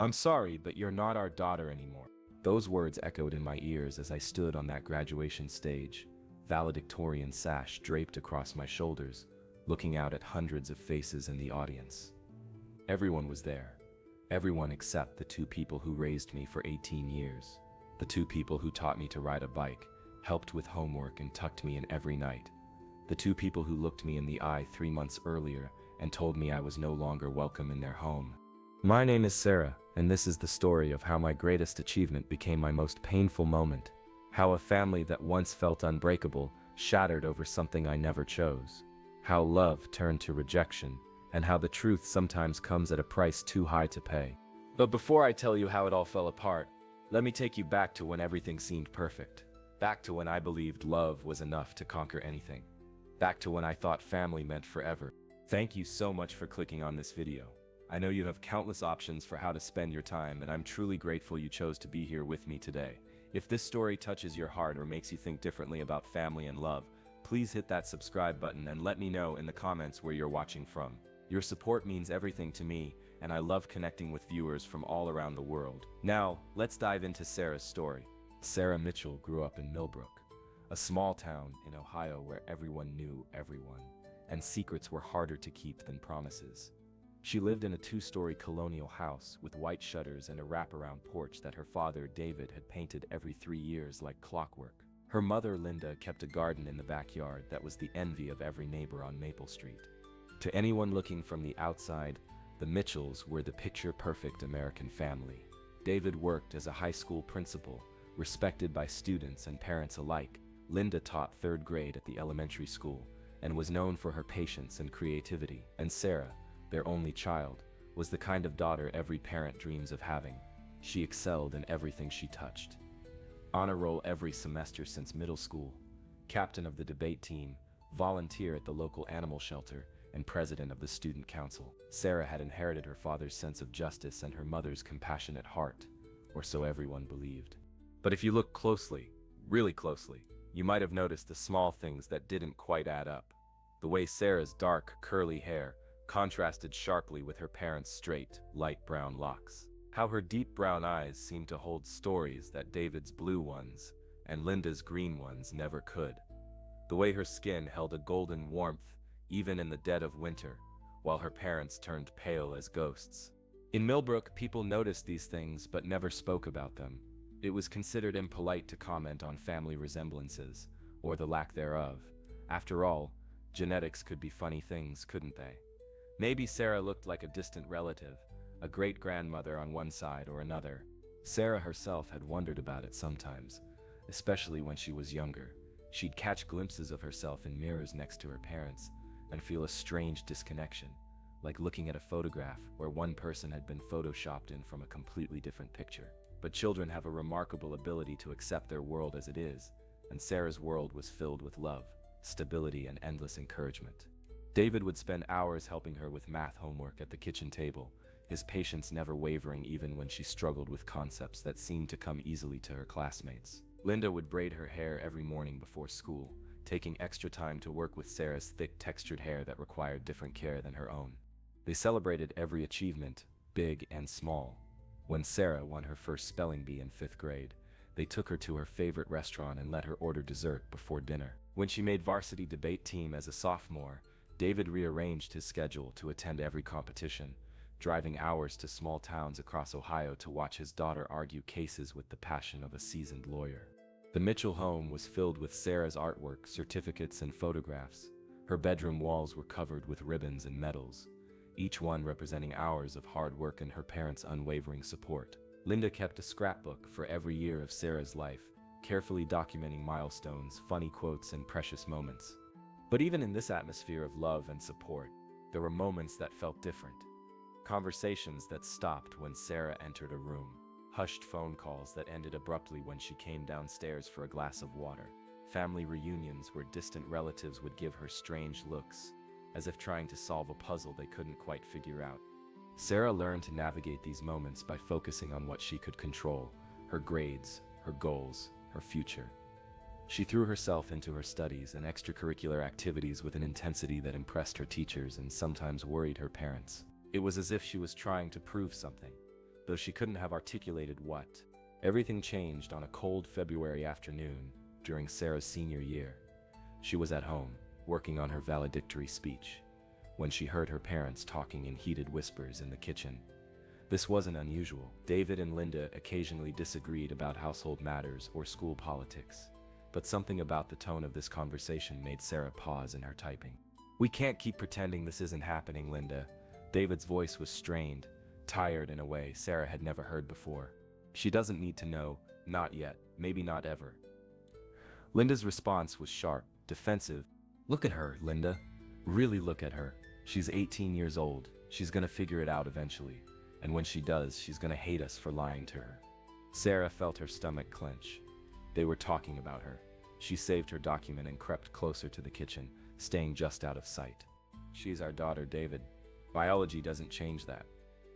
I'm sorry, but you're not our daughter anymore. Those words echoed in my ears as I stood on that graduation stage, valedictorian sash draped across my shoulders, looking out at hundreds of faces in the audience. Everyone was there. Everyone except the two people who raised me for 18 years. The two people who taught me to ride a bike, helped with homework and tucked me in every night. The two people who looked me in the eye 3 months earlier and told me I was no longer welcome in their home. My name is Sarah, and this is the story of how my greatest achievement became my most painful moment. How a family that once felt unbreakable shattered over something I never chose. How love turned to rejection, and how the truth sometimes comes at a price too high to pay. But before I tell you how it all fell apart, let me take you back to when everything seemed perfect. Back to when I believed love was enough to conquer anything. Back to when I thought family meant forever. Thank you so much for clicking on this video. I know you have countless options for how to spend your time, and I'm truly grateful you chose to be here with me today. If this story touches your heart or makes you think differently about family and love, please hit that subscribe button and let me know in the comments where you're watching from. Your support means everything to me, and I love connecting with viewers from all around the world. Now, let's dive into Sarah's story. Sarah Mitchell grew up in Millbrook, a small town in Ohio where everyone knew everyone, and secrets were harder to keep than promises. She lived in a 2-story colonial house with white shutters and a wraparound porch that her father, David, had painted every 3 years like clockwork. Her mother, Linda, kept a garden in the backyard that was the envy of every neighbor on Maple Street. To anyone looking from the outside, the Mitchells were the picture-perfect American family. David worked as a high school principal, respected by students and parents alike. Linda taught 3rd grade at the elementary school and was known for her patience and creativity. And Sarah, their only child, was the kind of daughter every parent dreams of having. She excelled in everything she touched. Honor roll every semester since middle school, captain of the debate team, volunteer at the local animal shelter, and president of the student council. Sarah had inherited her father's sense of justice and her mother's compassionate heart, or so everyone believed. But if you look closely, really closely, you might have noticed the small things that didn't quite add up. The way Sarah's dark, curly hair contrasted sharply with her parents' straight, light brown locks. How her deep brown eyes seemed to hold stories that David's blue ones and Linda's green ones never could. The way her skin held a golden warmth even in the dead of winter, while her parents turned pale as ghosts. In Millbrook, people noticed these things but never spoke about them. It was considered impolite to comment on family resemblances, or the lack thereof. After all, genetics could be funny things, couldn't they? Maybe Sarah looked like a distant relative, a great-grandmother on one side or another. Sarah herself had wondered about it sometimes, especially when she was younger. She'd catch glimpses of herself in mirrors next to her parents and feel a strange disconnection, like looking at a photograph where one person had been photoshopped in from a completely different picture. But children have a remarkable ability to accept their world as it is, and Sarah's world was filled with love, stability, and endless encouragement. David would spend hours helping her with math homework at the kitchen table, his patience never wavering even when she struggled with concepts that seemed to come easily to her classmates. Linda would braid her hair every morning before school, taking extra time to work with Sarah's thick, textured hair that required different care than her own. They celebrated every achievement, big and small. When Sarah won her first spelling bee in 5th grade, they took her to her favorite restaurant and let her order dessert before dinner. When she made varsity debate team as a sophomore, David rearranged his schedule to attend every competition, driving hours to small towns across Ohio to watch his daughter argue cases with the passion of a seasoned lawyer. The Mitchell home was filled with Sarah's artwork, certificates, and photographs. Her bedroom walls were covered with ribbons and medals, each one representing hours of hard work and her parents' unwavering support. Linda kept a scrapbook for every year of Sarah's life, carefully documenting milestones, funny quotes, and precious moments. But even in this atmosphere of love and support, there were moments that felt different. Conversations that stopped when Sarah entered a room. Hushed phone calls that ended abruptly when she came downstairs for a glass of water. Family reunions where distant relatives would give her strange looks, as if trying to solve a puzzle they couldn't quite figure out. Sarah learned to navigate these moments by focusing on what she could control: her grades, her goals, her future. She threw herself into her studies and extracurricular activities with an intensity that impressed her teachers and sometimes worried her parents. It was as if she was trying to prove something, though she couldn't have articulated what. Everything changed on a cold February afternoon during Sarah's senior year. She was at home, working on her valedictory speech, when she heard her parents talking in heated whispers in the kitchen. This wasn't unusual. David and Linda occasionally disagreed about household matters or school politics, but something about the tone of this conversation made Sarah pause in her typing. "We can't keep pretending this isn't happening, Linda." David's voice was strained, tired in a way Sarah had never heard before. "She doesn't need to know, not yet, maybe not ever." Linda's response was sharp, defensive. "Look at her, Linda. Really look at her. She's 18 years old. She's gonna figure it out eventually. And when she does, she's gonna hate us for lying to her." Sarah felt her stomach clench. They were talking about her. She saved her document and crept closer to the kitchen, staying just out of sight. "She's our daughter, David. Biology doesn't change that.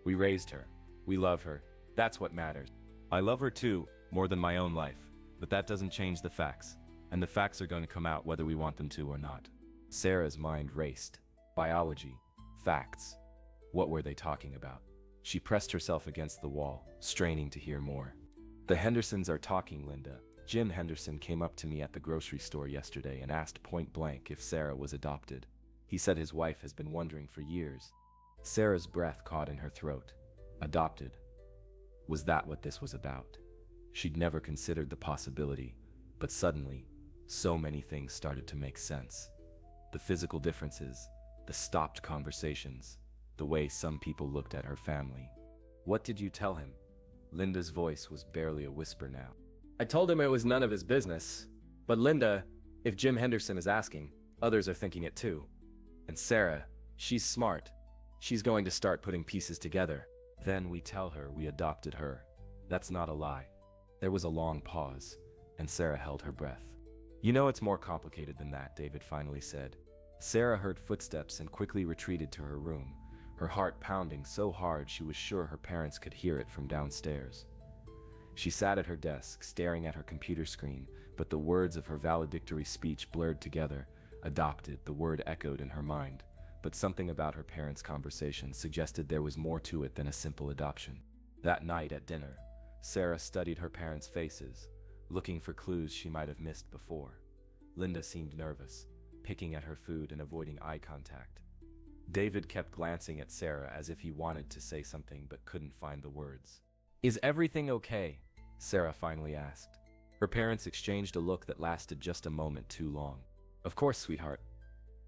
We raised her. We love her. That's what matters. I love her too, more than my own life. But that doesn't change the facts. And the facts are going to come out whether we want them to or not." Sarah's mind raced. Biology. Facts. What were they talking about? She pressed herself against the wall, straining to hear more. "The Hendersons are talking, Linda. Jim Henderson came up to me at the grocery store yesterday and asked point blank if Sarah was adopted. He said his wife has been wondering for years." Sarah's breath caught in her throat. Adopted. Was that what this was about? She'd never considered the possibility, but suddenly, so many things started to make sense. The physical differences, the stopped conversations, the way some people looked at her family. "What did you tell him?" Linda's voice was barely a whisper now. "I told him it was none of his business. But Linda, if Jim Henderson is asking, others are thinking it too. And Sarah, she's smart. She's going to start putting pieces together. Then we tell her we adopted her. That's not a lie." There was a long pause, and Sarah held her breath. "You know it's more complicated than that," David finally said. Sarah heard footsteps and quickly retreated to her room, her heart pounding so hard she was sure her parents could hear it from downstairs. She sat at her desk, staring at her computer screen, but the words of her valedictory speech blurred together. Adopted, the word echoed in her mind, but something about her parents' conversation suggested there was more to it than a simple adoption. That night at dinner, Sarah studied her parents' faces, looking for clues she might have missed before. Linda seemed nervous, picking at her food and avoiding eye contact. David kept glancing at Sarah as if he wanted to say something but couldn't find the words. "Is everything okay?" Sarah finally asked. Her parents exchanged a look that lasted just a moment too long. "Of course, sweetheart,"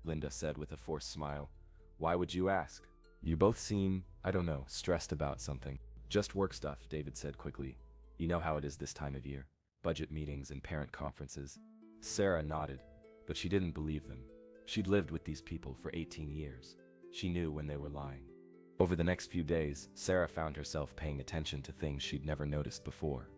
Linda said with a forced smile. "Why would you ask? You both seem, I don't know, stressed about something." "Just work stuff," David said quickly. "You know how it is this time of year. Budget meetings and parent conferences." Sarah nodded, but she didn't believe them. She'd lived with these people for 18 years. She knew when they were lying. Over the next few days, Sarah found herself paying attention to things she'd never noticed before.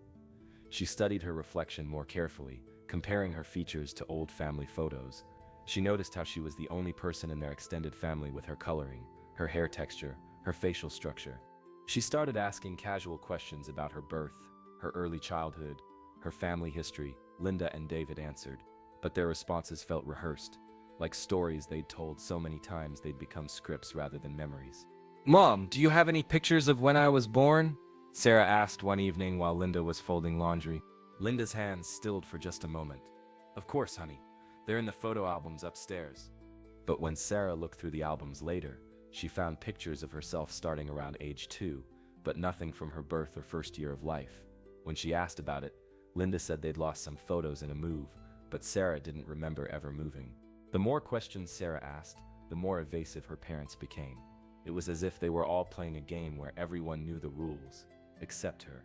She studied her reflection more carefully, comparing her features to old family photos. She noticed how she was the only person in their extended family with her coloring, her hair texture, her facial structure. She started asking casual questions about her birth, her early childhood, her family history. Linda and David answered, but their responses felt rehearsed, like stories they'd told so many times they'd become scripts rather than memories. "Mom, do you have any pictures of when I was born?" Sarah asked one evening while Linda was folding laundry. Linda's hands stilled for just a moment. "Of course, honey. They're in the photo albums upstairs." But when Sarah looked through the albums later, she found pictures of herself starting around age 2, but nothing from her birth or first year of life. When she asked about it, Linda said they'd lost some photos in a move, but Sarah didn't remember ever moving. The more questions Sarah asked, the more evasive her parents became. It was as if they were all playing a game where everyone knew the rules, except her.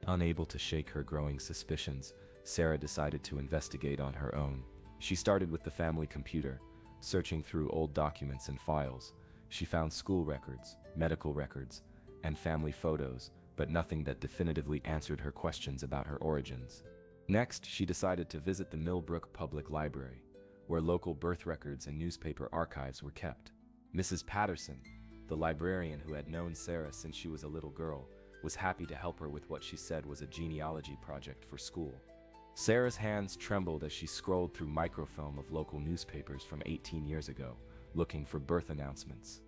Unable to shake her growing suspicions, Sarah decided to investigate on her own. She started with the family computer, searching through old documents and files. She found school records, medical records, and family photos, but nothing that definitively answered her questions about her origins. Next, she decided to visit the Millbrook Public Library, where local birth records and newspaper archives were kept. Mrs. Patterson, the librarian who had known Sarah since she was a little girl, was happy to help her with what she said was a genealogy project for school. Sarah's hands trembled as she scrolled through microfilm of local newspapers from 18 years ago, looking for birth announcements.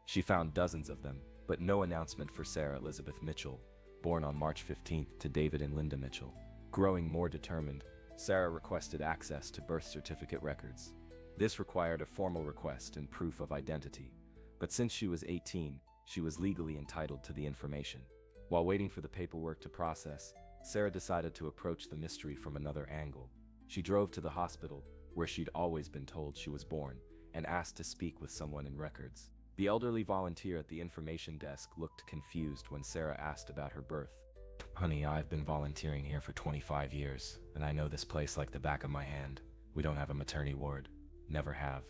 She found dozens of them, but no announcement for Sarah Elizabeth Mitchell, born on March 15th to David and Linda Mitchell. Growing more determined, Sarah requested access to birth certificate records. This required a formal request and proof of identity, but since she was 18, she was legally entitled to the information. While waiting for the paperwork to process, Sarah decided to approach the mystery from another angle. She drove to the hospital, where she'd always been told she was born, and asked to speak with someone in records. The elderly volunteer at the information desk looked confused when Sarah asked about her birth. "Honey, I've been volunteering here for 25 years, and I know this place like the back of my hand. We don't have a maternity ward. Never have.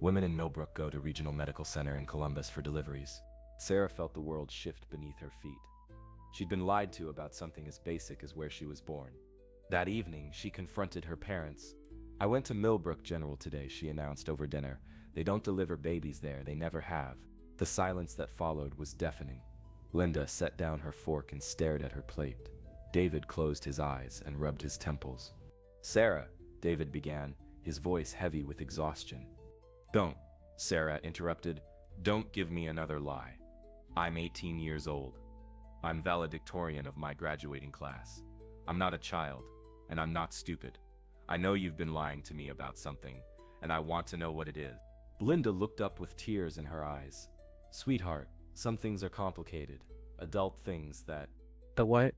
Women in Millbrook go to Regional Medical Center in Columbus for deliveries." Sarah felt the world shift beneath her feet. She'd been lied to about something as basic as where she was born. That evening, she confronted her parents. "I went to Millbrook General today," she announced over dinner. "They don't deliver babies there, they never have." The silence that followed was deafening. Linda set down her fork and stared at her plate. David closed his eyes and rubbed his temples. "Sarah," David began, his voice heavy with exhaustion. "Don't," Sarah interrupted. "Don't give me another lie. I'm 18 years old. I'm valedictorian of my graduating class. I'm not a child, and I'm not stupid. I know you've been lying to me about something, and I want to know what it is." Linda looked up with tears in her eyes. "Sweetheart, some things are complicated. Adult things that..." The what?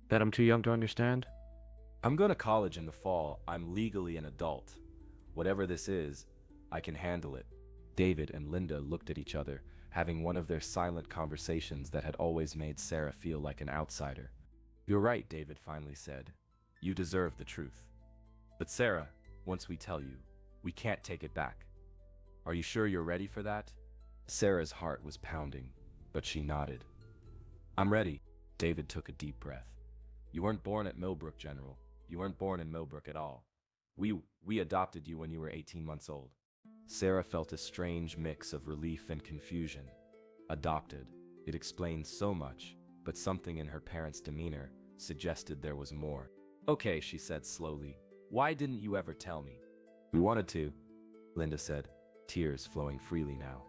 That I'm too young to understand? "I'm going to college in the fall. I'm legally an adult. Whatever this is, I can handle it." David and Linda looked at each other, having one of their silent conversations that had always made Sarah feel like an outsider. "You're right," David finally said. "You deserve the truth. But Sarah, once we tell you, we can't take it back. Are you sure you're ready for that?" Sarah's heart was pounding, but she nodded. "I'm ready." David took a deep breath. "You weren't born at Millbrook, General. You weren't born in Millbrook at all. We adopted you when you were 18 months old." Sarah felt a strange mix of relief and confusion. Adopted. It explained so much, but something in her parents' demeanor suggested there was more. "Okay," she said slowly. "Why didn't you ever tell me?" "We wanted to," Linda said, tears flowing freely now.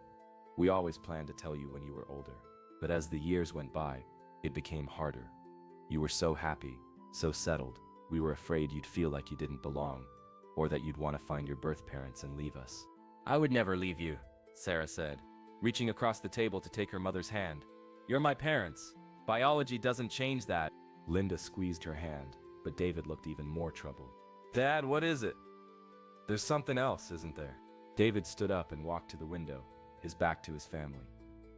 "We always planned to tell you when you were older. But as the years went by, it became harder. You were so happy, so settled, we were afraid you'd feel like you didn't belong, or that you'd want to find your birth parents and leave us." "I would never leave you," Sarah said, reaching across the table to take her mother's hand. "You're my parents. Biology doesn't change that." Linda squeezed her hand, but David looked even more troubled. "Dad, what is it?" "There's something else, isn't there?" David stood up and walked to the window, his back to his family.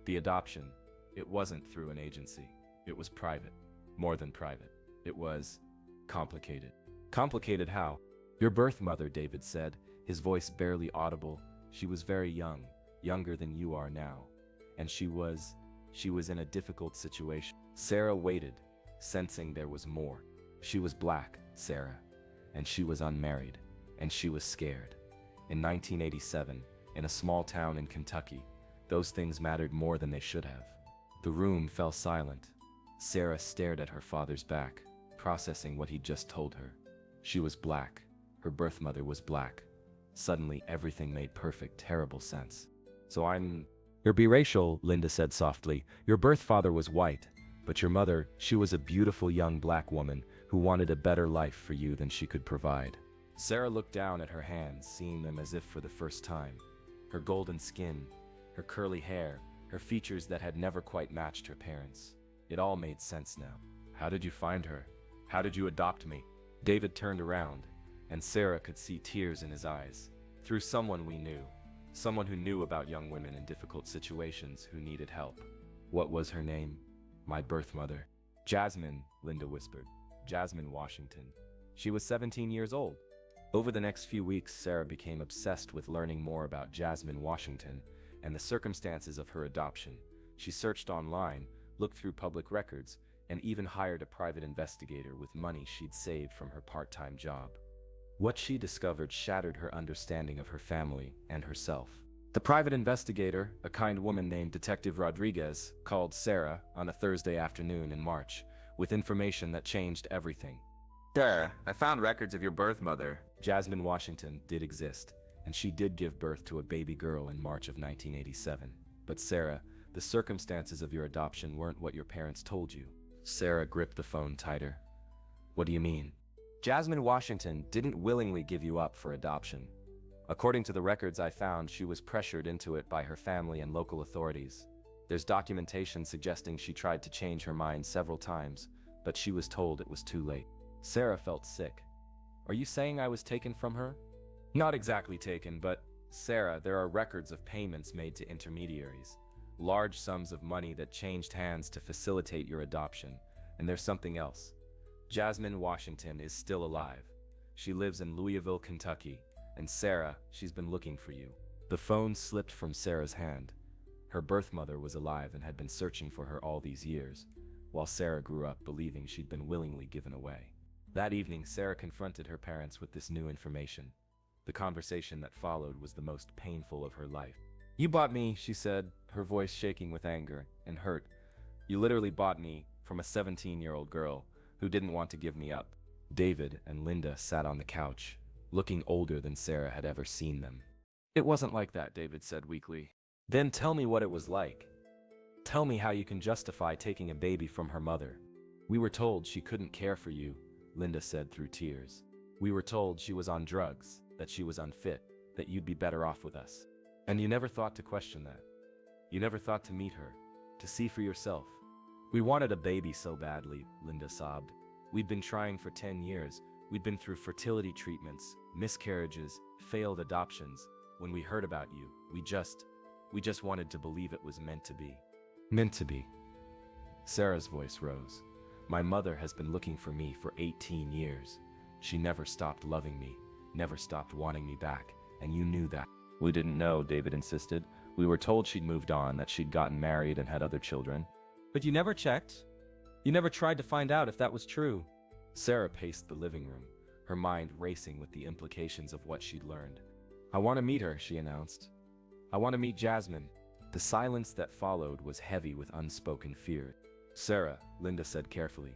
The adoption, it wasn't through an agency. It was private. More than private. It was complicated. "Complicated how?" "Your birth mother," David said, his voice barely audible. "She was very young, younger than you are now. And she was in a difficult situation." Sarah waited, sensing there was more. She was black, Sarah, and she was unmarried, and she was scared. In 1987, in a small town in Kentucky, those things mattered more than they should have. The room fell silent. Sarah stared at her father's back, processing what he'd just told her. She was black. Her birth mother was black. Suddenly, everything made perfect, terrible sense. "You're biracial," Linda said softly. "Your birth father was white, but your mother, she was a beautiful young black woman who wanted a better life for you than she could provide." Sarah looked down at her hands, seeing them as if for the first time. Her golden skin, her curly hair, her features that had never quite matched her parents'. It all made sense now. "How did you find her? How did you adopt me?" David turned around, and Sarah could see tears in his eyes. "Through someone we knew. Someone who knew about young women in difficult situations who needed help." "What was her name?" "My birth mother." "Jasmine," Linda whispered. "Jasmine Washington. She was 17 years old." Over the next few weeks, Sarah became obsessed with learning more about Jasmine Washington and the circumstances of her adoption. She searched online, looked through public records, and even hired a private investigator with money she'd saved from her part-time job. What she discovered shattered her understanding of her family and herself. The private investigator, a kind woman named Detective Rodriguez, called Sarah on a Thursday afternoon in March with information that changed everything. "Sarah, I found records of your birth mother." Jasmine Washington did exist, and she did give birth to a baby girl in March of 1987. But Sarah, The circumstances of your adoption weren't what your parents told you. Sarah gripped the phone tighter. What do you mean? Jasmine Washington didn't willingly give you up for adoption. According to the records I found, she was pressured into it by her family and local authorities. There's documentation suggesting she tried to change her mind several times, but she was told it was too late. Sarah felt sick. Are you saying I was taken from her? Not exactly taken, but Sarah, there are records of payments made to intermediaries. Large sums of money that changed hands to facilitate your adoption. And there's something else. Jasmine Washington is still alive. She lives in Louisville, Kentucky. And Sarah, she's been looking for you. The phone slipped from Sarah's hand. Her birth mother was alive and had been searching for her all these years, while Sarah grew up believing she'd been willingly given away. That evening, Sarah confronted her parents with this new information. The conversation that followed was the most painful of her life. You bought me, she said, her voice shaking with anger and hurt. You literally bought me from a 17-year-old girl who didn't want to give me up. David and Linda sat on the couch, looking older than Sarah had ever seen them. It wasn't like that, David said weakly. Then tell me what it was like. Tell me how you can justify taking a baby from her mother. We were told she couldn't care for you, Linda said through tears. We were told she was on drugs, that she was unfit, that you'd be better off with us. And you never thought to question that. You never thought to meet her, to see for yourself. We wanted a baby so badly, Linda sobbed. We'd been trying for 10 years. We'd been through fertility treatments, miscarriages, failed adoptions. When we heard about you, we just wanted to believe it was meant to be. Meant to be. Sarah's voice rose. My mother has been looking for me for 18 years. She never stopped loving me, never stopped wanting me back, and you knew that. We didn't know, David insisted. We were told she'd moved on, that she'd gotten married and had other children. But you never checked? You never tried to find out if that was true? Sarah paced the living room, her mind racing with the implications of what she'd learned. I want to meet her, she announced. I want to meet Jasmine. The silence that followed was heavy with unspoken fear. Sarah, Linda said carefully,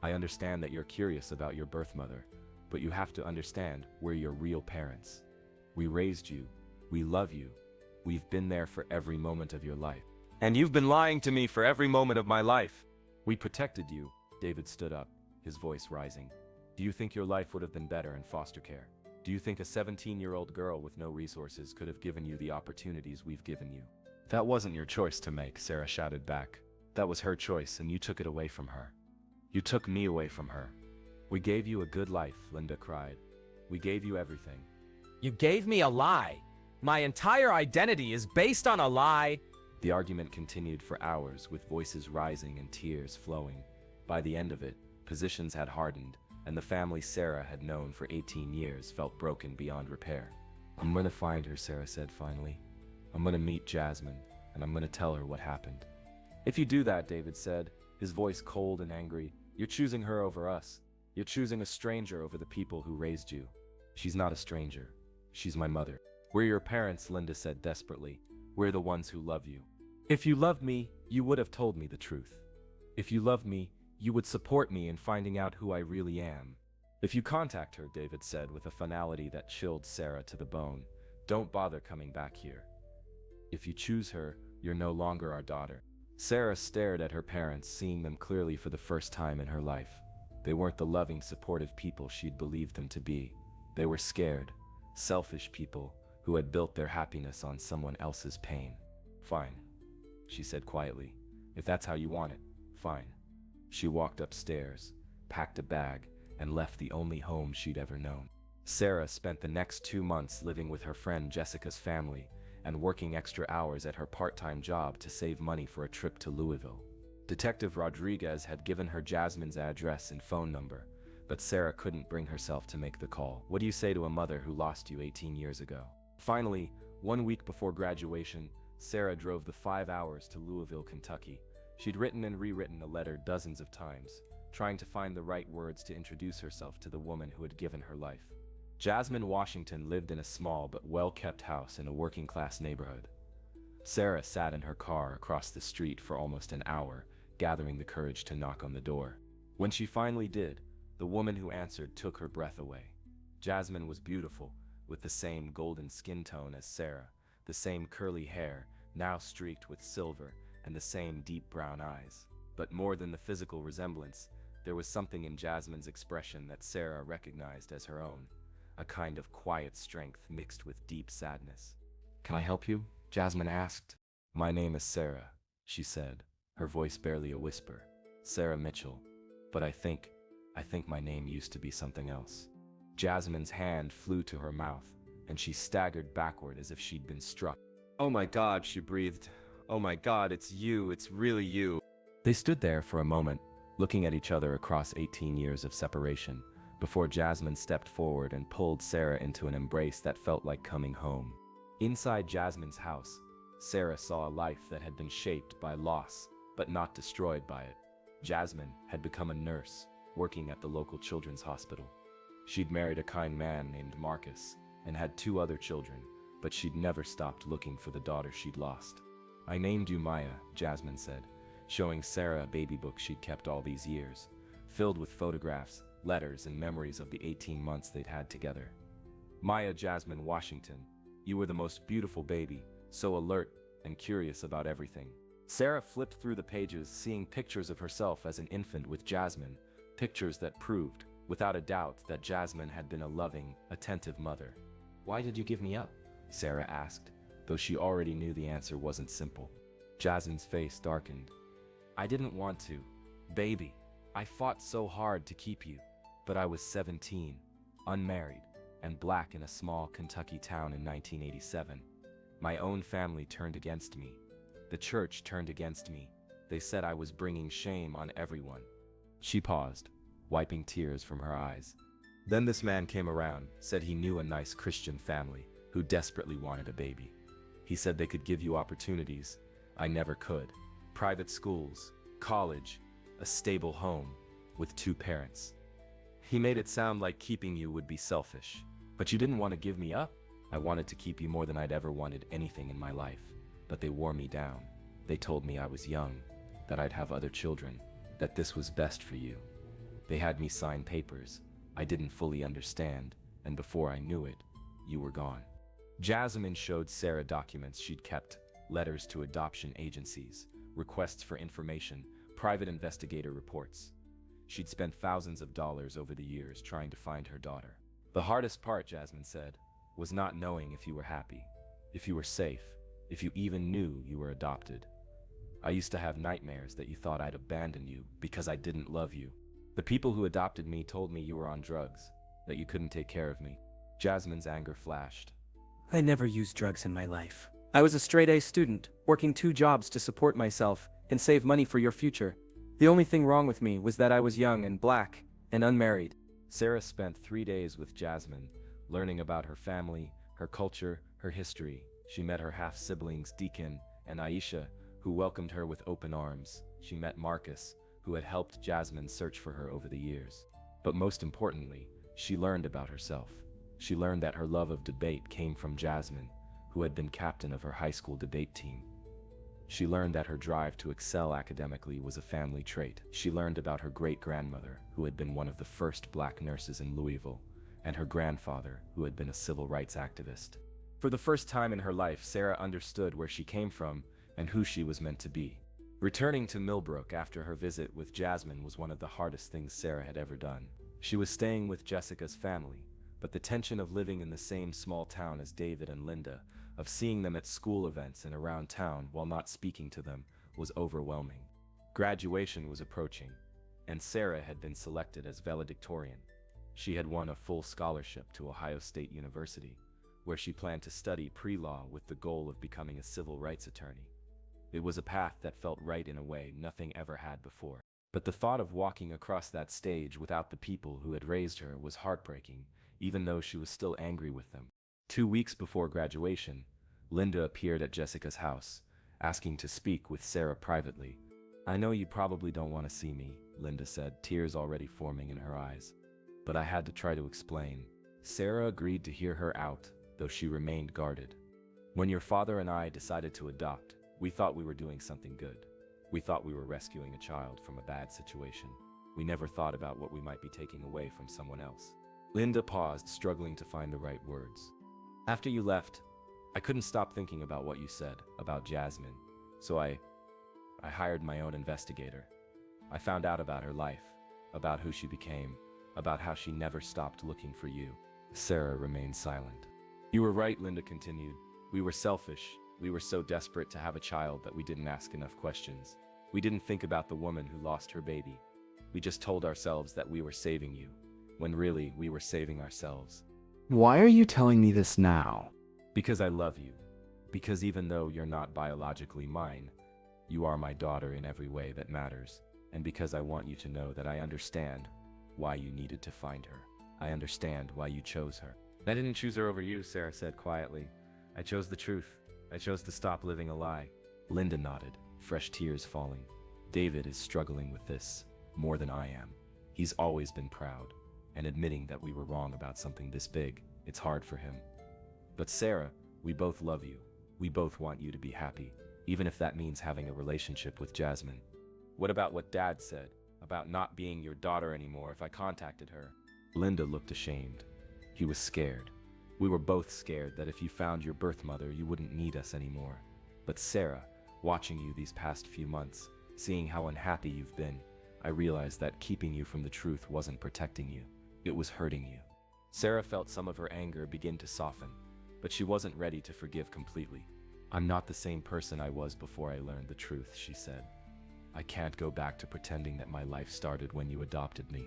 I understand that you're curious about your birth mother, but you have to understand we're your real parents. We raised you. We love you. We've been there for every moment of your life. And you've been lying to me for every moment of my life. We protected you. David stood up, his voice rising. Do you think your life would have been better in foster care? Do you think a 17-year-old girl with no resources could have given you the opportunities we've given you? That wasn't your choice to make, Sarah shouted back. That was her choice, and you took it away from her. You took me away from her. We gave you a good life, Linda cried. We gave you everything. You gave me a lie. My entire identity is based on a lie. The argument continued for hours, with voices rising and tears flowing. By the end of it, positions had hardened, and the family Sarah had known for 18 years felt broken beyond repair. I'm gonna find her, Sarah said finally. I'm gonna meet Jasmine, and I'm gonna tell her what happened. If you do that, David said, his voice cold and angry, you're choosing her over us. You're choosing a stranger over the people who raised you. She's not a stranger. She's my mother. We're your parents, Linda said desperately. We're the ones who love you. If you loved me, you would have told me the truth. If you loved me, you would support me in finding out who I really am. If you contact her, David said with a finality that chilled Sarah to the bone, don't bother coming back here. If you choose her, you're no longer our daughter. Sarah stared at her parents, seeing them clearly for the first time in her life. They weren't the loving, supportive people she'd believed them to be. They were scared, selfish people who had built their happiness on someone else's pain. Fine, she said quietly. If that's how you want it, fine. She walked upstairs, packed a bag, and left the only home she'd ever known. Sarah spent the next 2 months living with her friend Jessica's family and working extra hours at her part-time job to save money for a trip to Louisville. Detective Rodriguez had given her Jasmine's address and phone number, but Sarah couldn't bring herself to make the call. What do you say to a mother who lost you 18 years ago? Finally, 1 week before graduation, Sarah drove the 5 hours to Louisville, Kentucky. She'd written and rewritten a letter dozens of times, trying to find the right words to introduce herself to the woman who had given her life. Jasmine Washington lived in a small but well-kept house in a working-class neighborhood. Sarah sat in her car across the street for almost an hour, gathering the courage to knock on the door. When she finally did, the woman who answered took her breath away. Jasmine was beautiful, with the same golden skin tone as Sarah, the same curly hair, now streaked with silver, and the same deep brown eyes. But more than the physical resemblance, there was something in Jasmine's expression that Sarah recognized as her own, a kind of quiet strength mixed with deep sadness. "Can I help you?" Jasmine asked. "My name is Sarah," she said, her voice barely a whisper. "Sarah Mitchell. But I think my name used to be something else." Jasmine's hand flew to her mouth, and she staggered backward as if she'd been struck. "Oh my God," she breathed. "Oh my God, it's you, it's really you." They stood there for a moment, looking at each other across 18 years of separation, before Jasmine stepped forward and pulled Sarah into an embrace that felt like coming home. Inside Jasmine's house, Sarah saw a life that had been shaped by loss, but not destroyed by it. Jasmine had become a nurse, working at the local children's hospital. She'd married a kind man named Marcus, and had 2 other children, but she'd never stopped looking for the daughter she'd lost. "I named you Maya," Jasmine said, showing Sarah a baby book she'd kept all these years, filled with photographs, letters, and memories of the 18 months they'd had together. "Maya Jasmine Washington, you were the most beautiful baby, so alert and curious about everything." Sarah flipped through the pages, seeing pictures of herself as an infant with Jasmine, pictures that proved, without a doubt, that Jasmine had been a loving, attentive mother. "Why did you give me up?" Sarah asked, though she already knew the answer wasn't simple. Jasmine's face darkened. "I didn't want to. Baby, I fought so hard to keep you, but I was 17, unmarried, and black in a small Kentucky town in 1987. My own family turned against me. The church turned against me. They said I was bringing shame on everyone." She paused, wiping tears from her eyes. "Then this man came around, said he knew a nice Christian family who desperately wanted a baby. He said they could give you opportunities. I never could. Private schools, college, a stable home, with 2 parents. He made it sound like keeping you would be selfish. But you didn't want to give me up? I wanted to keep you more than I'd ever wanted anything in my life. But they wore me down. They told me I was young, that I'd have other children, that this was best for you. They had me sign papers I didn't fully understand, and before I knew it, you were gone." Jasmine showed Sarah documents she'd kept, letters to adoption agencies, requests for information, private investigator reports. She'd spent thousands of dollars over the years trying to find her daughter. "The hardest part," Jasmine said, "was not knowing if you were happy, if you were safe, if you even knew you were adopted. I used to have nightmares that you thought I'd abandon you because I didn't love you. The people who adopted me told me you were on drugs, that you couldn't take care of me." Jasmine's anger flashed. "I never used drugs in my life. I was a straight-A student, working 2 jobs to support myself and save money for your future. The only thing wrong with me was that I was young and black and unmarried." Sarah spent 3 days with Jasmine, learning about her family, her culture, her history. She met her half-siblings Deacon and Aisha, who welcomed her with open arms. She met Marcus, who had helped Jasmine search for her over the years. But most importantly, she learned about herself. She learned that her love of debate came from Jasmine, who had been captain of her high school debate team. She learned that her drive to excel academically was a family trait. She learned about her great-grandmother, who had been one of the first black nurses in Louisville, and her grandfather, who had been a civil rights activist. For the first time in her life, Sarah understood where she came from and who she was meant to be. Returning to Millbrook after her visit with Jasmine was one of the hardest things Sarah had ever done. She was staying with Jessica's family, but the tension of living in the same small town as David and Linda, of seeing them at school events and around town while not speaking to them, was overwhelming. Graduation was approaching, and Sarah had been selected as valedictorian. She had won a full scholarship to Ohio State University, where she planned to study pre-law with the goal of becoming a civil rights attorney. It was a path that felt right in a way nothing ever had before. But the thought of walking across that stage without the people who had raised her was heartbreaking, even though she was still angry with them. 2 weeks before graduation, Linda appeared at Jessica's house, asking to speak with Sarah privately. "I know you probably don't want to see me," Linda said, tears already forming in her eyes. "But I had to try to explain." Sarah agreed to hear her out, though she remained guarded. "When your father and I decided to adopt, we thought we were doing something good. We thought we were rescuing a child from a bad situation. We never thought about what we might be taking away from someone else." Linda paused, struggling to find the right words. "After you left, I couldn't stop thinking about what you said about Jasmine, so I I hired my own investigator. I found out about her life, about who she became, about how she never stopped looking for you. Sarah remained silent. You were right, Linda continued. We were selfish. We were so desperate to have a child that we didn't ask enough questions. We didn't think about the woman who lost her baby. We just told ourselves that we were saving you, when really we were saving ourselves. Why are you telling me this now? Because I love you. Because even though you're not biologically mine, you are my daughter in every way that matters. And because I want you to know that I understand why you needed to find her. I understand why you chose her. I didn't choose her over you, Sarah said quietly. I chose the truth. I chose to stop living a lie. Linda nodded, fresh tears falling. David is struggling with this more than I am. He's always been proud, and admitting that we were wrong about something this big, it's hard for him. But Sarah, we both love you. We both want you to be happy, even if that means having a relationship with Jasmine. What about what Dad said, about not being your daughter anymore if I contacted her? Linda looked ashamed. He was scared. We were both scared that if you found your birth mother, you wouldn't need us anymore. But Sarah, watching you these past few months, seeing how unhappy you've been, I realized that keeping you from the truth wasn't protecting you. It was hurting you. Sarah felt some of her anger begin to soften, but she wasn't ready to forgive completely. I'm not the same person I was before I learned the truth, she said. I can't go back to pretending that my life started when you adopted me.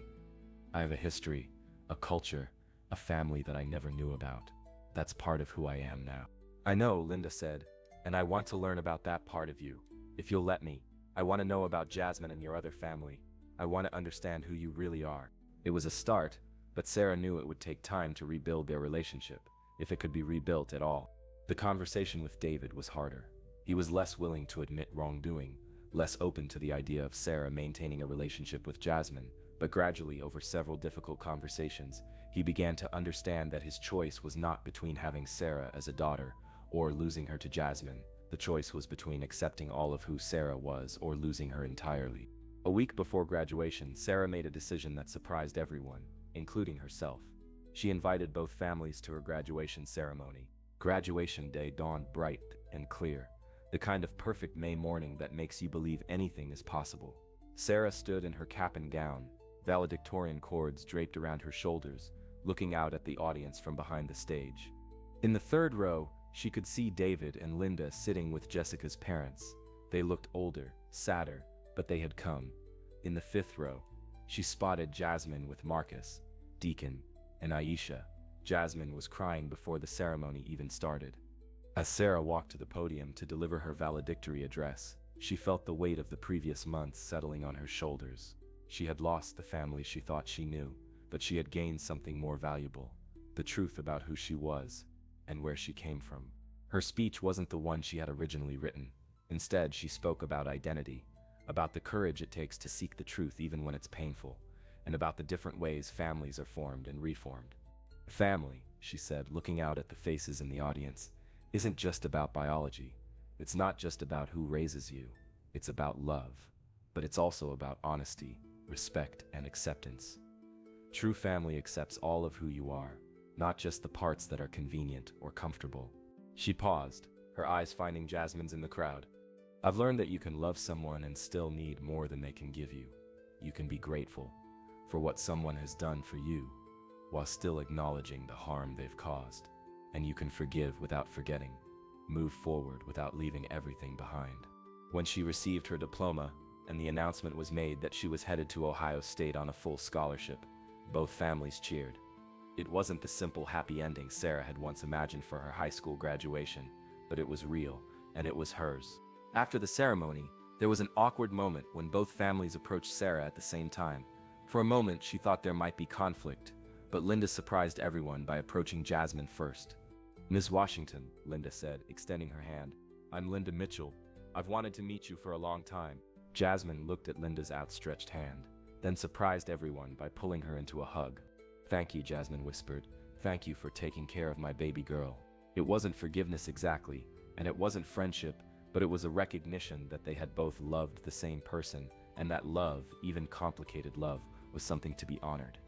I have a history, a culture, a family that I never knew about. That's part of who I am now. I know, Linda said, and I want to learn about that part of you. If you'll let me, I want to know about Jasmine and your other family. I want to understand who you really are. It was a start, but Sarah knew it would take time to rebuild their relationship, if it could be rebuilt at all. The conversation with David was harder. He was less willing to admit wrongdoing, less open to the idea of Sarah maintaining a relationship with Jasmine, but gradually, over several difficult conversations, he began to understand that his choice was not between having Sarah as a daughter or losing her to Jasmine. The choice was between accepting all of who Sarah was or losing her entirely. A week before graduation, Sarah made a decision that surprised everyone, including herself. She invited both families to her graduation ceremony. Graduation day dawned bright and clear, the kind of perfect May morning that makes you believe anything is possible. Sarah stood in her cap and gown, valedictorian cords draped around her shoulders, looking out at the audience from behind the stage. In the third row, she could see David and Linda sitting with Jessica's parents. They looked older, sadder, but they had come. In the fifth row, she spotted Jasmine with Marcus, Deacon, and Aisha. Jasmine was crying before the ceremony even started. As Sarah walked to the podium to deliver her valedictory address, she felt the weight of the previous months settling on her shoulders. She had lost the family she thought she knew, but she had gained something more valuable, the truth about who she was and where she came from. Her speech wasn't the one she had originally written. Instead, she spoke about identity, about the courage it takes to seek the truth even when it's painful, and about the different ways families are formed and reformed. Family, she said, looking out at the faces in the audience, isn't just about biology. It's not just about who raises you. It's about love. But it's also about honesty, respect, and acceptance. True family accepts all of who you are, not just the parts that are convenient or comfortable. She paused, her eyes finding Jasmine's in the crowd. I've learned that you can love someone and still need more than they can give you. You can be grateful for what someone has done for you, while still acknowledging the harm they've caused. And you can forgive without forgetting, move forward without leaving everything behind. When she received her diploma, and the announcement was made that she was headed to Ohio State on a full scholarship, both families cheered. It wasn't the simple happy ending Sarah had once imagined for her high school graduation, but it was real, and it was hers. After the ceremony, there was an awkward moment when both families approached Sarah at the same time. For a moment, she thought there might be conflict, but Linda surprised everyone by approaching Jasmine first. Ms. Washington, Linda said, extending her hand. I'm Linda Mitchell. I've wanted to meet you for a long time. Jasmine looked at Linda's outstretched hand, then surprised everyone by pulling her into a hug. Thank you, Jasmine whispered. Thank you for taking care of my baby girl. It wasn't forgiveness exactly, and it wasn't friendship, but it was a recognition that they had both loved the same person, and that love, even complicated love, was something to be honored.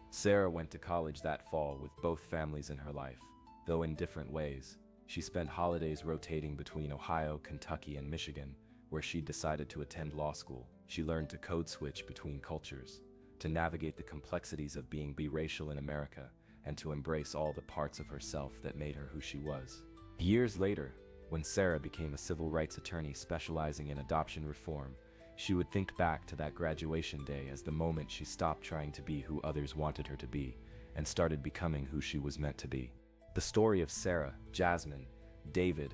Sarah went to college that fall with both families in her life, though in different ways. She spent holidays rotating between Ohio, Kentucky, and Michigan, where she decided to attend law school. She learned to code switch between cultures, to navigate the complexities of being biracial in America, and to embrace all the parts of herself that made her who she was. Years later, when Sarah became a civil rights attorney specializing in adoption reform, she would think back to that graduation day as the moment she stopped trying to be who others wanted her to be and started becoming who she was meant to be. The story of Sarah, Jasmine, David,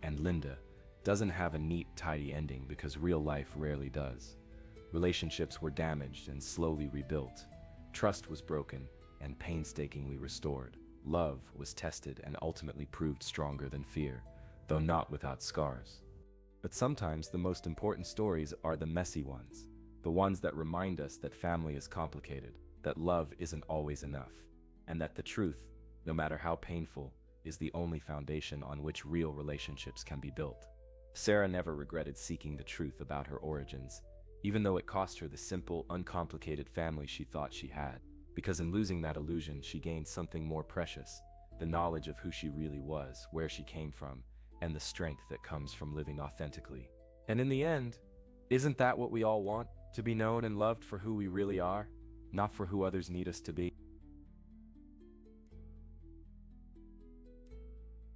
and Linda doesn't have a neat, tidy ending because real life rarely does. Relationships were damaged and slowly rebuilt. Trust was broken and painstakingly restored. Love was tested and ultimately proved stronger than fear, though not without scars. But sometimes the most important stories are the messy ones, the ones that remind us that family is complicated, that love isn't always enough, and that the truth, no matter how painful, is the only foundation on which real relationships can be built. Sarah never regretted seeking the truth about her origins, even though it cost her the simple, uncomplicated family she thought she had, because in losing that illusion she gained something more precious, the knowledge of who she really was, where she came from, and the strength that comes from living authentically. And in the end, isn't that what we all want? To be known and loved for who we really are, not for who others need us to be?